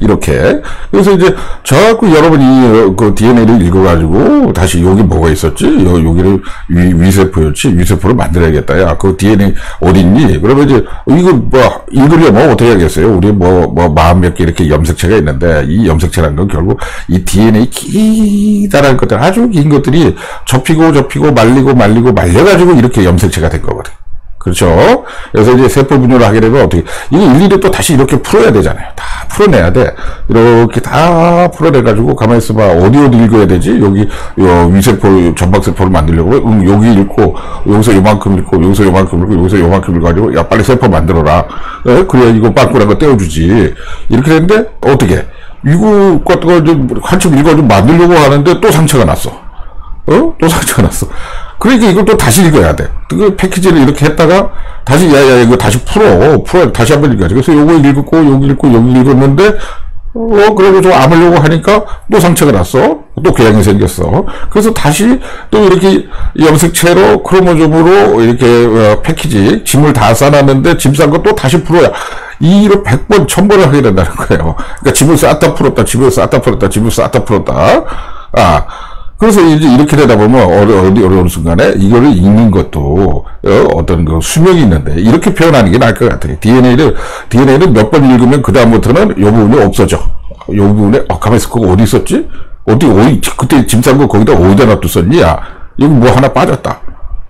이렇게. 그래서 이제 자꾸 여러분이 그 DNA를 읽어가지고 다시 여기 뭐가 있었지? 여기를 위세포였지? 위세포를 만들어야겠다. 야, 그 DNA 어딨니? 그러면 이제 이거 뭐 읽으려면 어떻게 하겠어요? 우리 뭐 마음 몇 개 이렇게 염색체가 있는데 이 염색체라는 건 결국 이 DNA 기다란 것들 아주 긴 것들이 접히고 말려가지고 이렇게 염색체가 된 거거든. 그렇죠? 그래서 이제 세포 분열을 하게 되면 어떻게, 이거 일일이 또 다시 이렇게 풀어야 되잖아요. 다 풀어내야 돼. 이렇게 다 풀어내가지고, 가만히 있어봐. 어디 읽어야 되지? 여기, 위세포, 전박세포를 만들려고, 여기 읽고, 여기서 요만큼 읽고, 여기서 요만큼 읽고, 여기서 요만큼 읽어가지고, 야, 빨리 세포 만들어라. 그래야 이거 빵꾸난 거 떼어주지. 이렇게 됐는데, 어떻게? 이거 같은 거 한참 읽어가지고 만들려고 하는데 또 상처가 났어. 또 상처가 났어. 그러니까 이걸 또 다시 읽어야 돼. 그 패키지를 이렇게 했다가 다시 야야 이거 다시 풀어 다시 한번 읽어야지. 그래서 요거 읽고 여기 읽고 여기 읽었는데 그래도 좀 암으려고 하니까 또 상처가 났어. 또 궤양이 생겼어. 그래서 다시 또 이렇게 염색체로 크로모즘으로 이렇게 패키지 짐을 다 싸놨는데 짐 싼 거 또 다시 풀어야 이로 100번 1000번을 하게 된다는 거예요. 그러니까 짐을 쌌다 풀었다 짐을 쌌다 풀었다 짐을 쌌다 풀었다. 그래서 이제 이렇게 되다 보면 어느 순간에 이거를 읽는 것도 어떤 그 수명이 있는데 이렇게 표현하는 게 나을 것 같아요. DNA를 몇 번 읽으면 그 다음부터는 이 부분이 없어져. 이 부분에 가만히 있어. 그거 어디 있었지? 그때 짐 싼 거 거기다 어디다 놔뒀었니? 야, 여기 뭐 하나 빠졌다.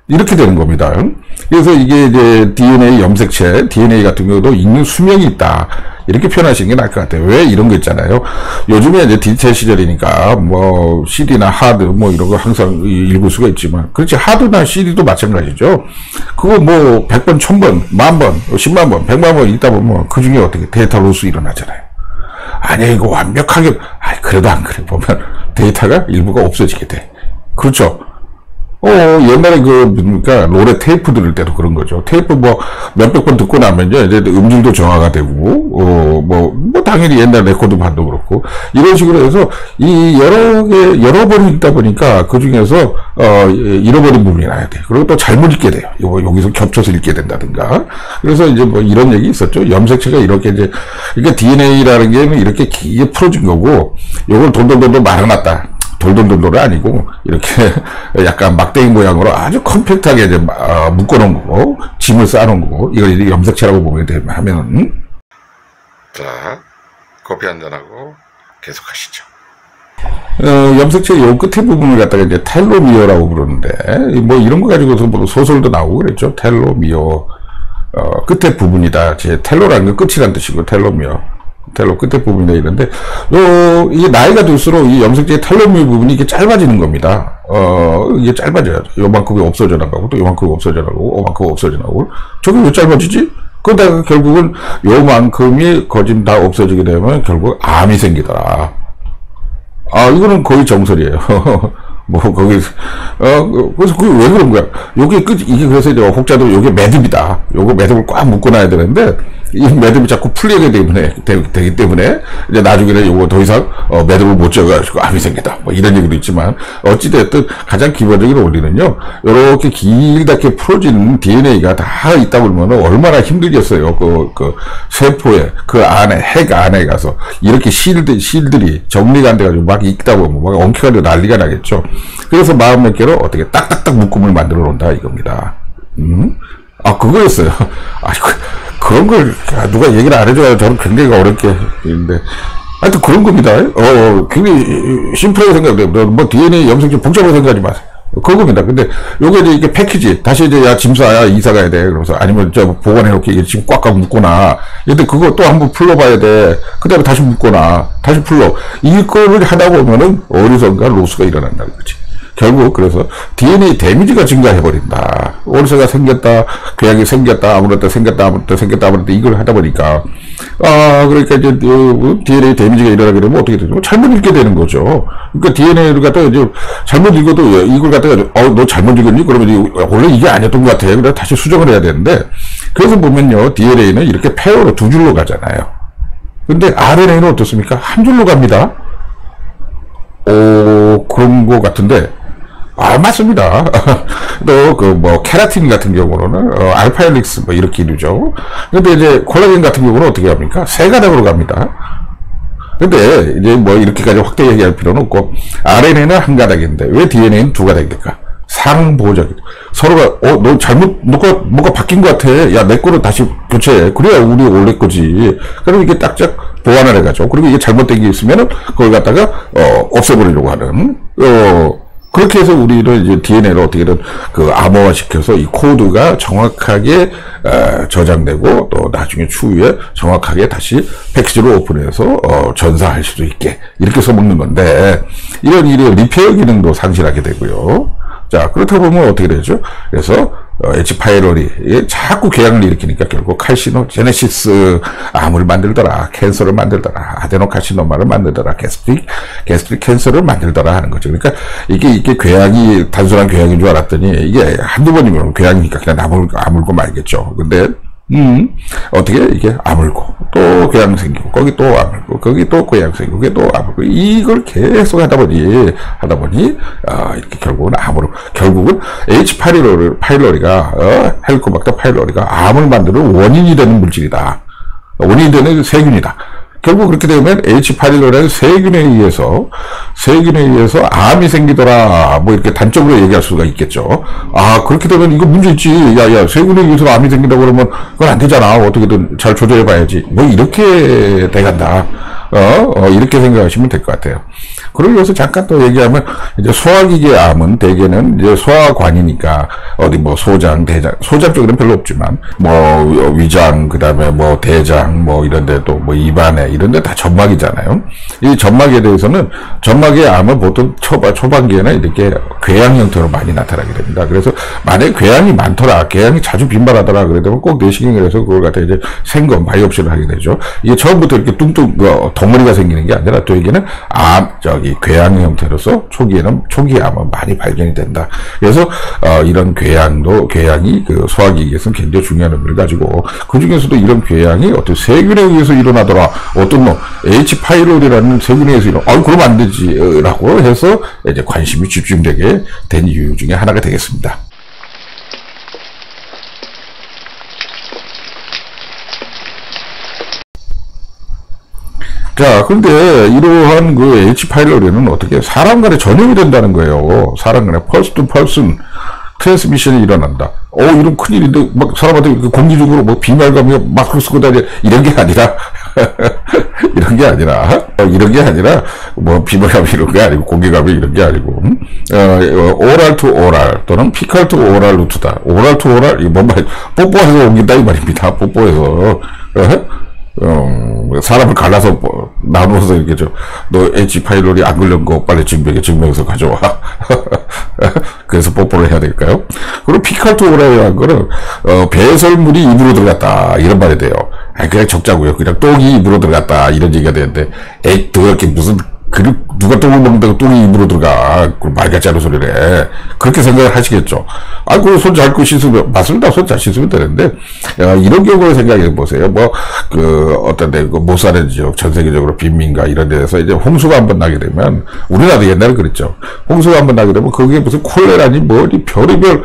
이렇게 되는 겁니다. 그래서 이게 이제 DNA 염색체, DNA 같은 경우도 읽는 수명이 있다. 이렇게 표현하시는 게 나을 것 같아요. 왜 이런 거 있잖아요. 요즘에 이제 디지털 시절이니까 뭐 CD나 하드 뭐 이런 거 항상 읽을 수가 있지만 그렇지 하드나 CD도 마찬가지죠. 그거 뭐 100번, 1000번, 10,000번, 10만 번, 100만 번 읽다 보면 그 중에 어떻게 데이터 로스 일어나잖아요. 아니 이거 완벽하게 그래도 안 그래. 보면 데이터가 일부가 없어지게 돼. 그렇죠. 옛날에 그러니까 노래 테이프 들을 때도 그런 거죠. 테이프 뭐 몇백 번 듣고 나면요 이제 음질도 정화가 되고 뭐 당연히 옛날 레코드판도 그렇고 이런 식으로 해서 이 여러 번 읽다 보니까 그 중에서 잃어버린 부분이 나야 돼. 그리고 또 잘못 읽게 돼요. 여기서 겹쳐서 읽게 된다든가. 그래서 이제 뭐 이런 얘기 있었죠. 염색체가 이렇게 이제 그러니까 DNA라는 게 이렇게 길게 풀어진 거고 요걸 돌돌돌돌 말아놨다. 돌돌돌돌이 아니고 이렇게 약간 막대기 모양으로 아주 컴팩트하게 이제 묶어놓은 거고 짐을 쌓아놓은 거고 이걸 염색체라고 보면 하면은 자 커피 한잔하고 계속 하시죠. 염색체 요 끝에 부분을 갖다가 이제 텔로미어라고 부르는데 뭐 이런 거 가지고서 뭐 소설도 나오고 그랬죠. 텔로미어 끝에 부분이다. 제 텔로라는 건 끝이란 뜻이고 텔로미어. 텔로 끝에 부분이다 이런데 이게 나이가 들수록 이 염색체의 텔로미어 부분이 이게 짧아지는 겁니다. 이게 짧아져요. 요만큼이 없어져 나가고 또 요만큼이 없어져 나가고 요만큼 없어져 나가고 저게 왜 짧아지지? 그러다가 결국은 요만큼이 거진 다 없어지게 되면 결국 암이 생기더라. 이거는 거의 정설이에요. 뭐 그래서 그게 왜 그런 거야? 이게 그래서 이제 혹자도 요게 매듭이다. 요거 매듭을 꽉 묶어놔야 되는데 이 매듭이 자꾸 풀리게 되기 때문에 이제 나중에는 요거 더 이상 매듭을 못 쥐어가지고 암이 생긴다. 뭐 이런 얘기도 있지만 어찌됐든 가장 기본적인 원리는요. 요렇게 길다게 풀어진 DNA가 다 있다 보면 얼마나 힘들겠어요. 그 세포에 그 안에 핵 안에 가서 이렇게 실들이 정리가 안 돼가지고 막 읽다 보면 막 엉켜가지고 난리가 나겠죠. 그래서 마음 몇 개로 어떻게 딱딱딱 묶음을 만들어 놓는다 이겁니다. 그거였어요. 그런 걸 누가 얘기를 안 해줘야 저는 굉장히 어렵게 했는데 하여튼 그런 겁니다. 굉장히 심플하게 생각해요. 뭐 DNA 염색체 복잡하게 생각하지 마세요. 그겁니다. 근데 요게 이제 이게 패키지 다시 이제 야 짐 싸야 이사 가야 돼. 그러면서 아니면 저 보관해 놓게 이게 지금 꽉꽉 묶거나. 근데 그거 또 한번 풀러봐야 돼. 그다음에 다시 묶거나 다시 풀러. 이거를 하다 보면은 어디선가 로스가 일어난다는 거지. 결국 그래서 DNA 데미지가 증가해버린다. 오르세가 생겼다, 궤양이 생겼다, 아무렇다 생겼다 이걸 하다 보니까 그러니까 이제 DNA 데미지가 일어나게 되면 어떻게 되죠? 잘못 읽게 되는 거죠. 그러니까 DNA를 갖다가 이제 잘못 읽어도 이걸 갖다가 너 잘못 읽었니? 그러면 원래 이게 아니었던 것 같아. 그래서 다시 수정을 해야 되는데 그래서 보면요 DNA는 이렇게 페어로 두 줄로 가잖아요. 근데 RNA는 어떻습니까? 한 줄로 갑니다. 그런 거 같은데. 맞습니다. 또, 케라틴 같은 경우는, 알파 헬릭스, 이렇게 이루죠. 근데 이제, 콜라겐 같은 경우는 어떻게 합니까? 세 가닥으로 갑니다. 근데 이제 뭐 이렇게까지 확대 얘기할 필요는 없고, RNA는 한 가닥인데 왜 DNA는 두 가닥일까? 상보호적. 서로가 너 잘못 뭐가 바뀐 것 같아. 야, 내 거로 다시 교체해. 그래야 우리 원래 거지. 그럼 이게 딱딱 보완을 해가지고, 그리고 이게 잘못된 게 있으면은 그걸 갖다가 없애버리려고 하는 그렇게 해서 우리는 이제 DNA를 어떻게든 그 암호화 시켜서 이 코드가 정확하게 저장되고 또 나중에 추후에 정확하게 다시 패키지로 오픈해서 전사할 수도 있게 이렇게 써먹는 건데, 이런 일이 리페어 기능도 상실하게 되고요. 자, 그렇다 보면 어떻게 되죠? 그래서 H 파이로리 자꾸 궤양을 일으키니까 결국 칼시노제네시스, 암을 만들더라, 캔서를 만들더라, 아데노카시노마를 만들더라, 게스트릭 캔서를 만들더라 하는 거죠. 그러니까 이게 궤양이 단순한 궤양인 줄 알았더니 이게 한두 번이면 궤양이니까 그냥 아물고 말겠죠. 근데 어떻게 이게 아물고 또 궤양 생기고 거기 또 아물고 거기 또 궤양 생기고 거기 또 아물고 이걸 계속 하다 보니 이렇게 결국은 H 파일로리가 헬리코박터 파일로리가 암을 만드는 원인이 되는 물질이다. 원인이 되는 세균이다. 결국 그렇게 되면 H 파일로리라는 세균에 의해서 암이 생기더라. 뭐 이렇게 단적으로 얘기할 수가 있겠죠. 아, 그렇게 되면 이거 문제 있지. 야, 세균에 의해서 암이 생긴다고 그러면 그건 안 되잖아. 어떻게든 잘 조절해 봐야지. 뭐 이렇게 돼간다. 이렇게 생각하시면 될 것 같아요. 그러기 위해서 잠깐 또 얘기하면, 이제 소화기계 암은 대개는 이제 소화관이니까, 어디 뭐 소장, 대장, 소장 쪽에는 별로 없지만, 뭐 위장, 그 다음에 뭐 대장, 뭐 이런데 또 뭐 입안에, 이런데 다 점막이잖아요. 이 점막에 대해서는, 점막의 암은 보통 초반기에는 이렇게 궤양 형태로 많이 나타나게 됩니다. 그래서 만약에 궤양이 많더라, 궤양이 자주 빈발하더라, 그러면 꼭 내시경을 해서 그걸 갖다 이제 생검, 바이옵시를 하게 되죠. 이게 처음부터 이렇게 뚱뚱, 덩어리가 생기는 게 아니라 또 이게는 궤양 형태로서 초기 암은 많이 발견이 된다. 그래서 이런 궤양이 그 소화기계에서는 굉장히 중요한 의미를 가지고, 그 중에서도 이런 궤양이 어떤 세균에 의해서 일어나더라, 어떤 H 파일로리라는 세균에 의해서 그러면 안 되지라고 해서 이제 관심이 집중되게 된 이유 중에 하나가 되겠습니다. 자, 근데 이러한 그 H 파일로리는 어떻게 사람 간에 전염이 된다는 거예요. 사람 간에 펄스 투 펄슨 트랜스미션이 일어난다. 이런 큰일인데 막 사람한테 공기적으로 뭐 비말감이 마스크 쓰고 다니 이런 게 아니라 이런 게 아니라 뭐 비말감이 이런 게 아니고 공기감이 이런 게 아니고 오랄 투 오랄 또는 피칼 투 오랄 루트다. 오랄 투 오랄 이거 뭔 말? 뽀뽀해서 옮긴다 이 말입니다. 뽀뽀해서 사람을 갈라서 나누어서 이렇게 너 H 파일로리 안 걸린 거 빨리 증명해서 가져와. 그래서 뽀뽀를 해야 될까요? 그리고 피칼토라는 거는 배설물이 입으로 들어갔다 이런 말이 돼요. 그냥 적자고요. 그냥 똥이 입으로 들어갔다 이런 얘기가 되는데, 그렇게 무슨 누가 똥을 먹는다고 똥이 입으로 들어가. 말 같지 않은 소리를 해. 그렇게 생각을 하시겠죠. 손 잘 씻으면, 맞습니다. 손 잘 씻으면 되는데, 이런 경우를 생각해 보세요. 못 사는 지역, 전 세계적으로 빈민가 이런 데서 이제 홍수가 한번 나게 되면, 우리나라도 옛날에 그랬죠. 홍수가 한번 나게 되면, 그게 무슨 콜레라니, 별의별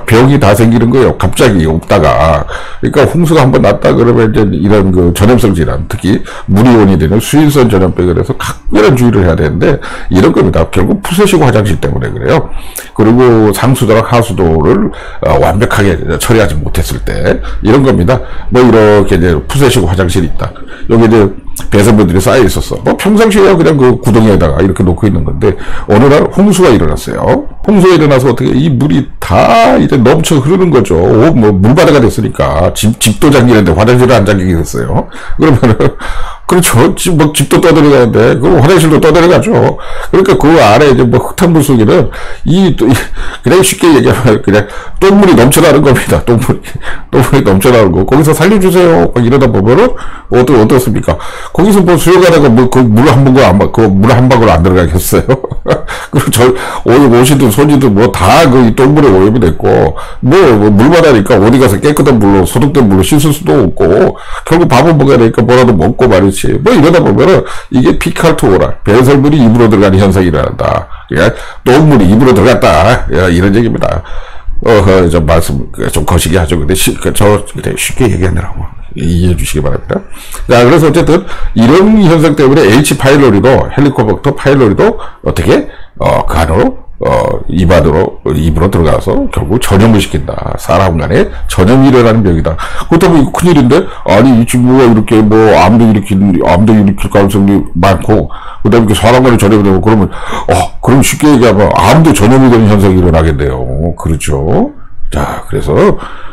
병이 다 생기는 거예요. 갑자기 없다가. 그러니까 홍수가 한번 났다 그러면 이제 이런 전염성 질환, 특히 물이온이 되는 수인성 전염병에 대해서 각별한 주의를 해야 되는데, 이런 겁니다. 결국 푸세식 화장실 때문에 그래요. 그리고 상수도랑 하수도를 완벽하게 처리하지 못했을 때, 이런 겁니다. 이렇게 이제 푸세식 화장실이 있다. 여기 이제 배설물들이 쌓여 있었어. 평상시에 그냥 그 구덩이에다가 이렇게 놓고 있는 건데, 어느 날 홍수가 일어났어요. 홍수가 일어나서 어떻게 이 물이 다 이제 넘쳐 흐르는 거죠. 물바다가 됐으니까 집도 잠기는데 화장실을 안 잠기게 됐어요. 그러면은 그렇죠. 집도 떠들어가는데 그럼 화장실도 떠들어가죠. 그러니까 그 안에 이제 흙탕물 속에는 그냥 쉽게 얘기하면 그냥 똥물이 넘쳐나는 겁니다. 똥물이 넘쳐나는 거. 거기서 살려주세요. 이러다 보면은 어떻습니까? 거기서 수영하다가 물 한 방울 안 들어가겠어요? 그리고 옷이든 손이든 다 이 똥물에 오염이 됐고, 물바다니까 어디 가서 깨끗한 물로, 소독된 물로 씻을 수도 없고, 결국 밥을 먹어야 되니까 뭐라도 먹고 말이지. 이러다 보면은 이게 피칼 투 오랄, 배설물이 입으로 들어가는 현상이 일어난다. 그러니까 똥물이 입으로 들어갔다. 이런 얘기입니다. 말씀 좀 거시기 하죠. 근데 쉽게 얘기하느라고. 이해해 주시기 바랍니다. 자, 그래서 어쨌든 이런 현상 때문에 H 파일로리도 헬리코박터 파일로리도 어떻게 그 안으로 입으로 들어가서 결국 전염을 시킨다. 사람 간에 전염이 일어나는 병이다. 그렇다면 이거 큰일인데? 아니, 이 친구가 이렇게 암도 일으킬 가능성이 많고, 그 다음에 이렇게 사람 간에 전염이 되고, 그럼 쉽게 얘기하면 암도 전염이 되는 현상이 일어나겠네요. 그렇죠. 자,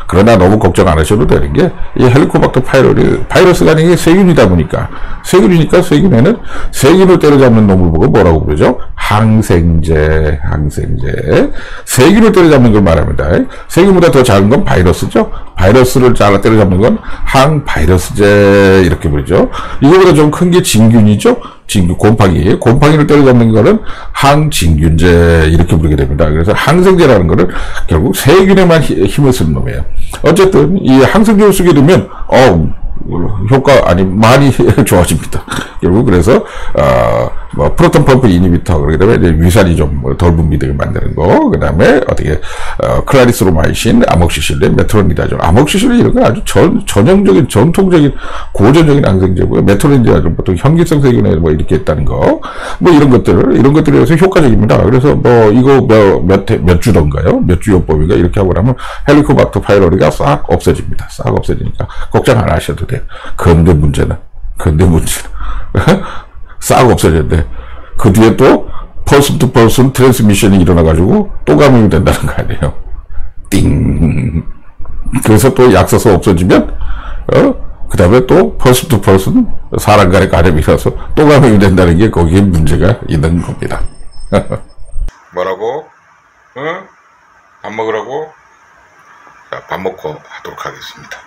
그러나 너무 걱정 안 하셔도 되는 게, 이 헬리코박터 파이로리, 바이러스가 아니게 세균이다 보니까, 세균에는 세균을 때려잡는 놈을 보고 뭐라고 부르죠? 항생제. 세균을 때려잡는 걸 말합니다. 세균보다 더 작은 건 바이러스죠? 바이러스를 때려잡는 건 항바이러스제, 이렇게 부르죠. 이거보다 좀 큰 게 진균이죠? 곰팡이를 때려잡는 거는 항진균제, 이렇게 부르게 됩니다. 그래서 항생제라는 거는 결국 세균에만 힘을 쓰는 놈이에요. 어쨌든 이 항생제를 쓰게 되면 많이 좋아집니다. 결국 그래서 프로톤 펌프 이니비터, 그러게 되면 위산이 좀 덜 분비되게 만드는 거, 그 다음에 클라리스로마이신, 아목시실린, 메트로니다존. 아목시실린 이런 건 아주 전형적인, 전통적인, 고전적인 항생제고요. 메트로니다존 보통 현기성 세균에 이렇게 있다는 거, 이런 것들에 서 효과적입니다. 그래서 이거 몇 주던가요? 몇 주 요법인가? 이렇게 하고 나면 헬리코박터 파이로리가 싹 없어집니다. 싹 없어지니까 걱정 안 하셔도 돼요. 근데 문제는 싹 없어졌는데 그 뒤에 또 퍼슨 투 퍼슨 트랜스미션이 일어나가지고 또 감염이 된다는 거 아니에요. 띵. 그래서 또 약 써서 없어지면 그 다음에 또 퍼슨 투 퍼슨 사람 간의 감염이 일어나서 또 감염이 된다는 게 거기에 문제가 있는 겁니다. 뭐라고? 밥 먹으라고? 자, 밥 먹고 하도록 하겠습니다.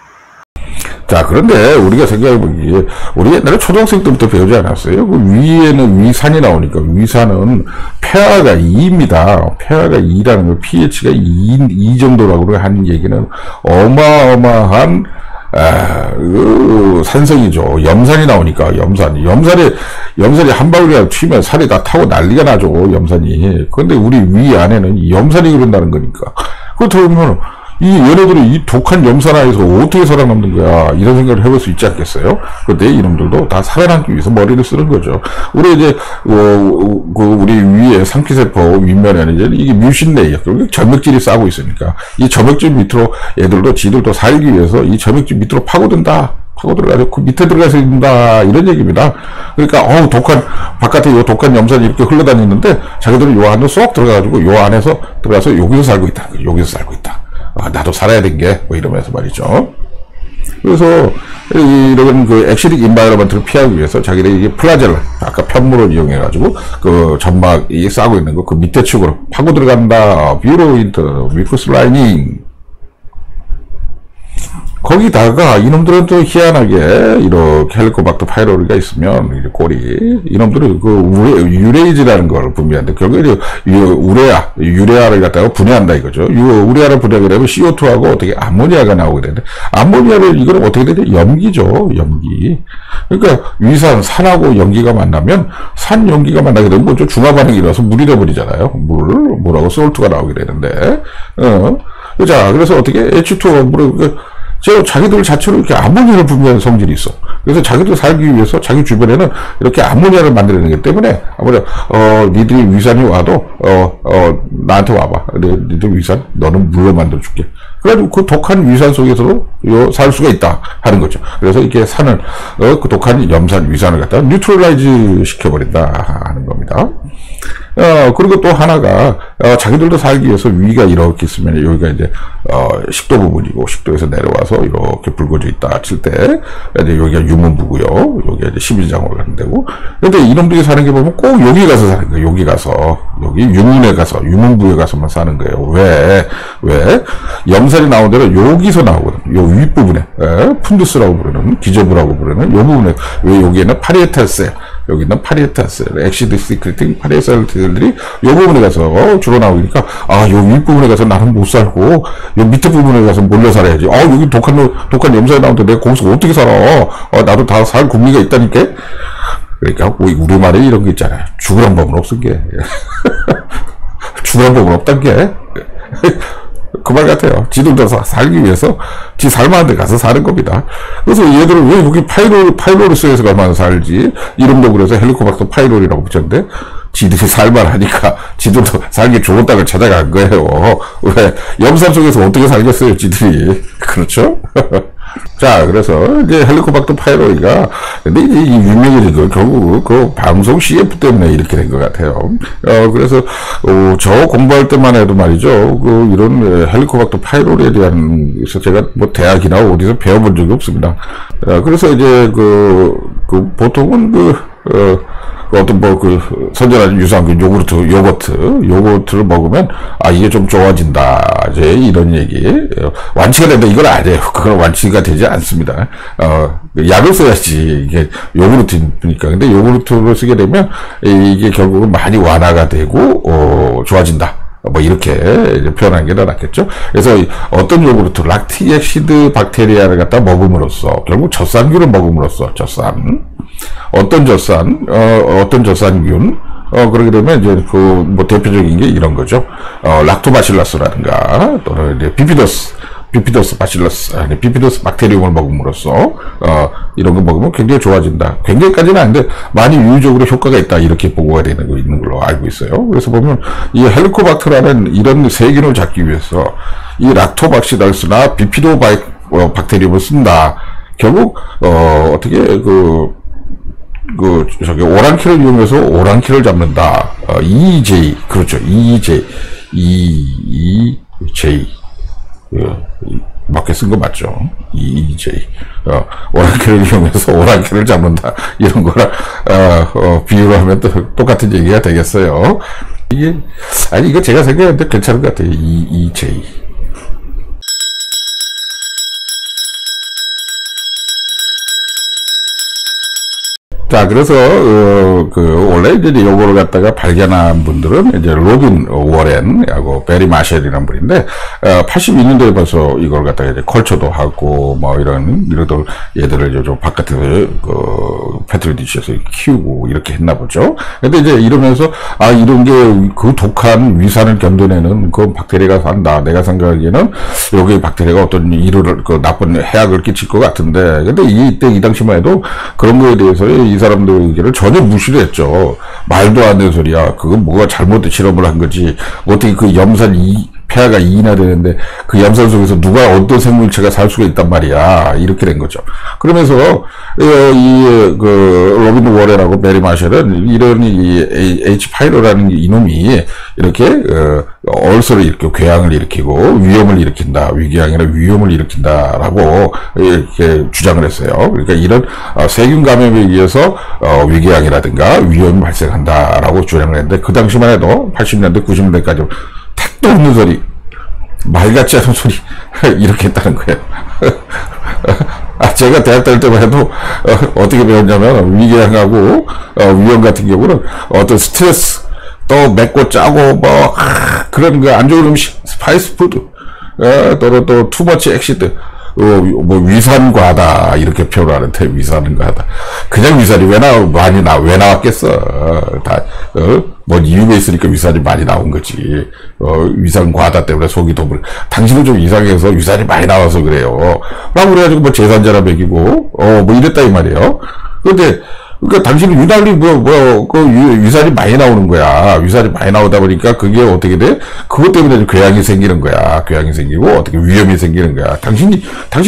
자, 그런데 우리가 생각해보기에, 우리 옛날에 초등학생 때부터 배우지 않았어요? 그 위에는 위산이 나오니까, 위산은 폐하가 2입니다. 폐하가 2라는 거, pH가 2 정도라고 하는 얘기는 어마어마한, 산성이죠. 염산이 나오니까, 염산이 한 방울이라도 튀면 살이 다 타고 난리가 나죠, 염산이. 그런데 우리 위 안에는 염산이 그런다는 거니까. 그렇다면, 얘네들이 이 독한 염산 하에서 어떻게 살아남는 거야? 이런 생각을 해볼 수 있지 않겠어요? 근데 이놈들도 다 살아남기 위해서 머리를 쓰는 거죠. 우리 이제, 우리 위에 상피세포 윗면에는 이제 이게 뮤신 레이어, 점액질이 싸고 있으니까, 이 점액질 밑으로 지들도 살기 위해서 이 점액질 밑으로 파고들어가지고 그 밑에 들어가서 있는다, 이런 얘기입니다. 그러니까 바깥에 독한 염산이 이렇게 흘러다니는데 자기들은 요 안으로 쏙 들어가가지고 요 안에서 들어가서 여기서 살고 있다는 거예요. 여기서 살고 있다. 나도 살아야 된 게, 이러면서 말이죠. 그래서, 이런 엑시릭 인바이러먼트를 피하기 위해서 자기들이 이게 플라젤라, 아까 편물을 이용해가지고, 점막이 싸고 있는 거, 그 밑에 축으로 파고 들어간다. 뷰로 인트, 뮤커스 라이닝. 거기다가 이놈들은 또 희한하게 이렇게 헬리코박터 파이로리가 있으면 꼴이 이놈들은 유레이즈라는 걸 분비하는데 결국에 유레아를 갖다가 분해한다 이거죠. 우레아를 분해하게 되면 CO2하고 어떻게 암모니아가 나오게 되는데 암모니아를 이거는 어떻게 되냐? 염기죠. 염기. 그러니까 산하고 염기가 만나면 연기가 만나게 되면 뭐죠? 중화 반응이 일어나서 물이 돼버리잖아요. 물하고 솔트가 나오게 되는데 자, 그래서 어떻게 H2O 자기들 자체로 이렇게 암모니아를 분비하는 성질이 있어. 그래서 자기들 살기 위해서 자기 주변에는 이렇게 암모니아를 만들어내기 때문에 니들이 위산이 와도 나한테 와봐. 니들 위산 너는 물로 만들어줄게. 그래가지고 그 독한 위산 속에서도 살 수가 있다 하는 거죠. 그래서 이렇게 그 독한 위산을 갖다가 뉴트럴라이즈 시켜버린다 하는 겁니다. 그리고 또 하나가, 자기들도 살기 위해서 위가 이렇게 있으면 여기가 이제, 식도 부분이고, 식도에서 내려와서 이렇게 붉어져 있다 칠 때, 이제 여기가 유문부고요. 여기가 이제 십일장으로 가는 데고. 근데 이놈들이 사는 게 보면 꼭 여기 가서 사는 거예요. 여기 유문부에 가서만 사는 거예요. 왜? 염산이 나온 데는 여기서 나오거든요. 요 윗부분에, 푼두스라고 부르는, 기저부라고 부르는 요 부분에, 왜 여기에는 파리에탈 셀, 여기는 파리에탈 셀, 엑시드 시크리팅 파리에탈 셀들이 요 부분에 가서 주로 나오니까 요 윗부분에 가서 나는 못 살고 요 밑에 부분에 가서 몰려 살아야지. 여기 독한 염산이 나오는데 내가 거기서 어떻게 살아? 나도 다 살 국리가 있다니까. 그러니까 우리말에 이런 게 있잖아요. 죽으란 법은 없은 게 죽으란 법은 없단 게 그 말 같아요. 지들도 살기 위해서 지 살만한 데 가서 사는 겁니다. 그래서 얘들은 왜 여기 파이로리스에서 가만 살지? 이름도 그래서 헬리코박터 파이로리라고 붙였는데, 지들이 살만하니까 지들도 살기 좋은 땅을 찾아간 거예요. 왜? 염산 속에서 어떻게 살겠어요, 지들이. 그렇죠? 자, 그래서 이제 헬리코박터 파이로리가, 근데 이제 이 유명해진 거 결국 그 방송 CF 때문에 이렇게 된 것 같아요. 그래서 저 공부할 때만 해도 말이죠, 그 이런 헬리코박터 파이로리에 대한, 그래서 제가 뭐 대학이나 어디서 배워본 적이 없습니다. 그래서 이제 보통은 어떤 선전하는 유사한 요거트를 먹으면, 이게 좀 좋아진다. 이제 이런 얘기. 완치가 된다. 이건 아니에요. 그건 완치가 되지 않습니다. 약을 써야지. 이게 요구르트니까. 근데 요구르트를 쓰게 되면, 이게 결국은 많이 완화가 되고, 좋아진다. 뭐 이렇게 표현하는 게 더 낫겠죠. 그래서 어떤 요구르트, 락틱 액시드 박테리아를 갖다 먹음으로써, 결국 젖산균을 먹음으로써, 어떤 젖산균, 그러게 되면 이제 뭐 대표적인 게 이런 거죠. 락토바실러스라든가, 또는 이제 비피더스 바실러스, 비피더스 박테리움을 먹음으로써, 이런 거 먹으면 굉장히 좋아진다. 굉장히까지는 아닌데, 많이 유효적으로 효과가 있다. 이렇게 보고가 있는 걸로 알고 있어요. 그래서 보면, 이 헬리코박터라는 이런 세균을 잡기 위해서, 이 락토바실러스나 비피도 박테리움을 쓴다. 결국, 오랑캐를 이용해서 오랑캐를 잡는다. EJ, 그렇죠. EJ. 맞게 쓴 거 맞죠? EJ. 오랑캐를 이용해서 오랑캐를 잡는다. 이런 거랑, 비유를 하면 또 똑같은 얘기가 되겠어요. 이거 제가 생각했는데 괜찮은 것 같아요. EJ. 자, 그래서, 원래 이제 요거를 갖다가 발견한 분들은 이제 로빈 워렌하고 베리 마셸이라는 분인데, 82년도에 벌써 이걸 갖다가 이제 컬처도 하고, 뭐 이런 얘들을 좀 바깥에서, 패트리 디시에서 키우고 이렇게 했나 보죠. 근데 이제 이러면서, 이런 게 그 독한 위산을 견뎌내는 그 박테리아가 산다. 내가 생각하기에는 여기 박테리아가 어떤 나쁜 해악을 끼칠 것 같은데, 근데 이 당시만 해도 그런 거에 대해서 이 사람들 얘기를 전혀 무시를 했죠. 말도 안 되는 소리야. 그건 뭐가 잘못 실험을 한 거지. 어떻게 그 폐하가 2나 되는데 그 염산 속에서 누가 어떤 생물체가 살 수가 있단 말이야. 이렇게 된 거죠. 그러면서 로빈 워렌하고 베리 마셜은 이런 H 파이로라는 이놈이 이렇게 얼서를 일으키고 궤양을 일으키고 위험을 일으킨다. 위궤양이나 위험을 일으킨다라고 이렇게 주장을 했어요. 그러니까 이런 세균 감염에 의해서 위궤양이라든가 위험이 발생한다라고 주장을 했는데 그 당시만 해도 80년대 90년대까지 택도 없는 소리, 말 같지 않은 소리 이렇게 했다는 거예요. 제가 대학 다닐 때만 해도 어떻게 배웠냐면 위궤양하고 위험 같은 경우는 어떤 스트레스 또 맵고 짜고 뭐 그런 거 안 좋은 음식, 스파이스 푸드, 또 투머치 액시드, 뭐 위산 과다 이렇게 표현하는데 위산 과다. 그냥 위산이 왜 나왔겠어? 뭔 이유가 있으니까 위산이 많이 나온 거지. 위산 과다 때문에 속이 당신은 좀 이상해서 위산이 많이 나와서 그래요. 라고 그래가지고 뭐 제산제나 먹이고 뭐 이랬다 이 말이에요. 그러니까 당신은 유달리 위산이 많이 나오는 거야. 위산이 많이 나오다 보니까 그게 어떻게 돼? 그것 때문에 궤양이 생기는 거야. 궤양이 생기고 어떻게 위험이 생기는 거야. 당신이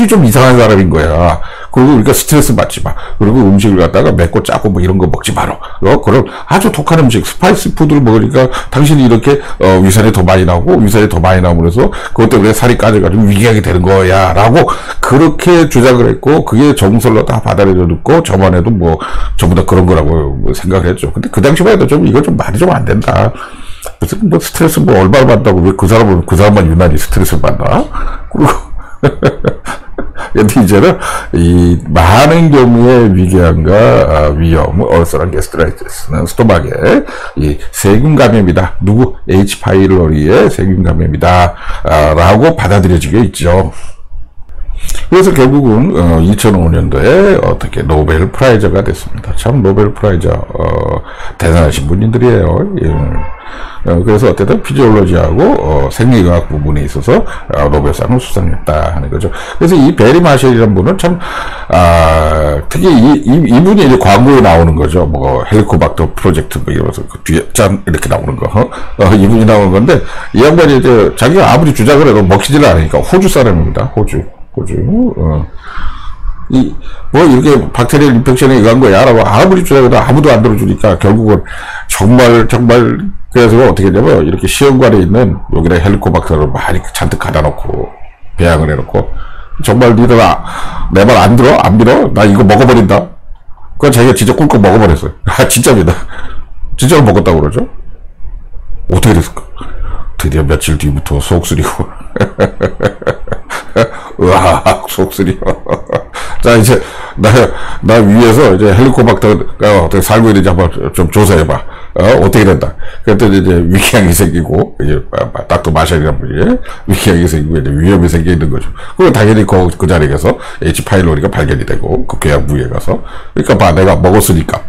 좀 이상한 사람인 거야. 그러니까 스트레스 받지 마. 그리고 음식을 갖다가 맵고 짜고 뭐 이런 거 먹지 마라. 그런 아주 독한 음식, 스파이스 푸드를 먹으니까 당신이 이렇게 위산이 더 많이 나오고 위산이 더 많이 나오면서 그것 때문에 살이 까져가지고 위궤양이 되는 거야. 라고 그렇게 주장을 했고 그게 정설로 다 받아들여 듣고 저만 해도 뭐 전부 다 그런 거라고 생각을 했죠. 근데 그 당시만 해도 이거 좀 말이 좀 안 된다. 무슨 뭐 스트레스 뭐 얼마나 받다고 왜 그 사람만 유난히 스트레스를 받나? 그리고 근데 이제는 많은 경우의 위궤양과 위염, 얼서랑 게스트라이티스는 스토막의 세균 감염이다. 누구? H 파이로리의 세균 감염이다. 라고 받아들여지게 있죠. 그래서 결국은 2005년도에 어떻게 노벨 프라이저가 됐습니다. 참 노벨 프라이저 대단하신 분들이에요. 예. 그래서 어쨌든 피지올로지하고 생리과학 부분에 있어서 노벨상을 수상했다 하는 거죠. 그래서 이 베리 마셜이라는 분은 참 특히 이분이 이제 광고에 나오는 거죠. 뭐 헬리코박터 프로젝트 뭐 이러면서 그 뒤에 짠 이렇게 나오는 거. 이분이 나오는 건데 이 양반이 이제 자기가 아무리 주장을 해도 먹히지를 않으니까 호주 사람입니다. 호주. 이렇게 박테리얼 인펙션에 의한 거야 라고 아무리 주장해도 아무도 안 들어주니까 결국은 정말 그래서 어떻게 했냐면 이렇게 시험관에 있는 여기다 헬리코박터를 많이 잔뜩 갖다 놓고 배양을 해놓고 정말 니들 내 말 안 들어? 안 믿어? 나 이거 먹어버린다. 그건 자기가 진짜 꿀꺽 먹어버렸어요. 진짜입니다. 진짜로 먹었다고 그러죠. 어떻게 됐을까? 드디어 며칠 뒤부터 속 쓰리고 으악 속 쓰려. 자 이제 나 위에서 이제 헬리코박터가 어떻게 살고 있는지 한번 좀 조사해봐. 어떻게 된다. 그랬더니 이제 위궤양이 생기고 이제 닥터 마셜이란 분이 위궤양이 생기고 이제 위험이 생겨 있는 거죠. 그럼 당연히 그 자리에 가서 H 파일로리가 발견이 되고 그 궤양 부위에 가서 그러니까 내가 먹었으니까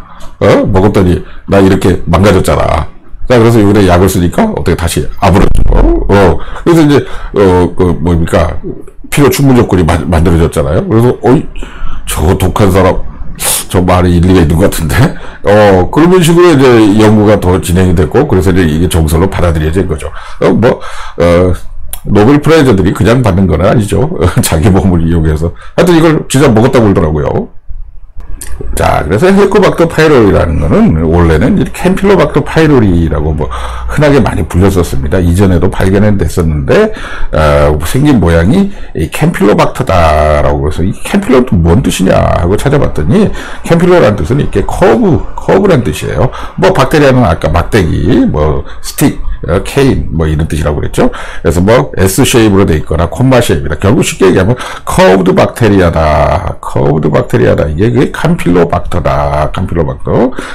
먹었더니 나 이렇게 망가졌잖아. 자, 그래서 여기다 약을 쓰니까 어떻게 다시 아물어지고, 그래서 이제, 뭡니까, 필요 충분 조건이 만들어졌잖아요. 그래서, 저 독한 사람, 저 말에 일리가 있는 것 같은데, 그런 식으로 이제 연구가 더 진행이 됐고, 그래서 이제 이게 정설로 받아들여진 거죠. 노벨 프라이저들이 그냥 받는 건 아니죠. 자기 몸을 이용해서. 하여튼 이걸 진짜 먹었다고 그러더라고요. 자, 그래서 헬리코박터 파이로리라는 거는 원래는 캠필로박터 파이로리라고 뭐 흔하게 많이 불렸었습니다. 이전에도 발견은 됐었는데 생긴 모양이 이 캠필로박터다라고 그래서 이 캠필로는 뭔 뜻이냐 하고 찾아봤더니 캠필로라는 뜻은 이렇게 커브란 뜻이에요. 뭐 박테리아는 아까 막대기, 뭐 스틱, 케인 뭐 이런 뜻이라고 그랬죠. 그래서 뭐 S 쉐입으로 돼 있거나 콤마 쉐입이다. 결국 쉽게 얘기하면 커브드 박테리아다. 이게 그게 캠필로박터다.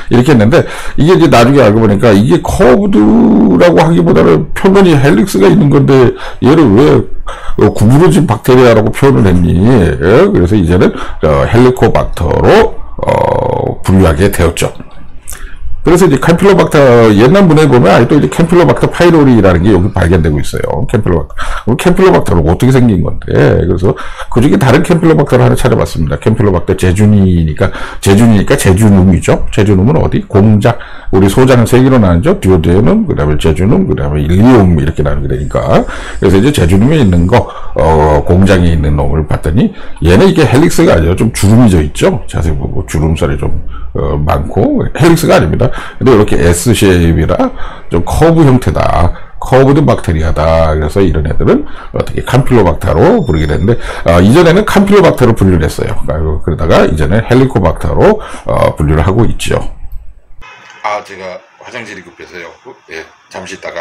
이렇게 했는데 이게 이제 나중에 알고 보니까 이게 커브드라고 하기보다는 표면이 헬릭스가 있는 건데 얘를 왜 구부러진 박테리아라고 표현을 했니? 예? 그래서 이제는 헬리코박터로 분류하게 되었죠. 그래서 이제 캠필로박터 옛날 문에 보면 아직도 이제 캠필로박터 파이로리라는 게 여기 발견되고 있어요. 캠필로박터는 어떻게 생긴 건데? 그래서 그 중에 다른 캠필로박터를 하나 찾아봤습니다. 캠필로박터 제주니까 제주눔이죠. 제주눔은 어디? 공작. 우리 소장은 세 개로 나누죠. 디오데눔, 그 다음에 제주눔, 그 다음에 일리움 이렇게 나누게 되니까. 그래서 이제 제주눔에 있는 거, 공장에 있는 놈을 봤더니 얘는 이게 헬릭스가 아니에요. 좀 주름이져 있죠. 자세히 보고 주름살이 좀 많고 헬릭스가 아닙니다. 근데 이렇게 S 쉐입이라 좀 커브 형태다. 커브드 박테리아다. 그래서 이런 애들은 어떻게 캠필로박터로 부르게 됐는데 이전에는 캠필로박터로 분류를 했어요. 그러다가 이제는 헬리코박터로 분류를 하고 있죠. 제가 화장실이 급해서요. 예, 잠시 있다가.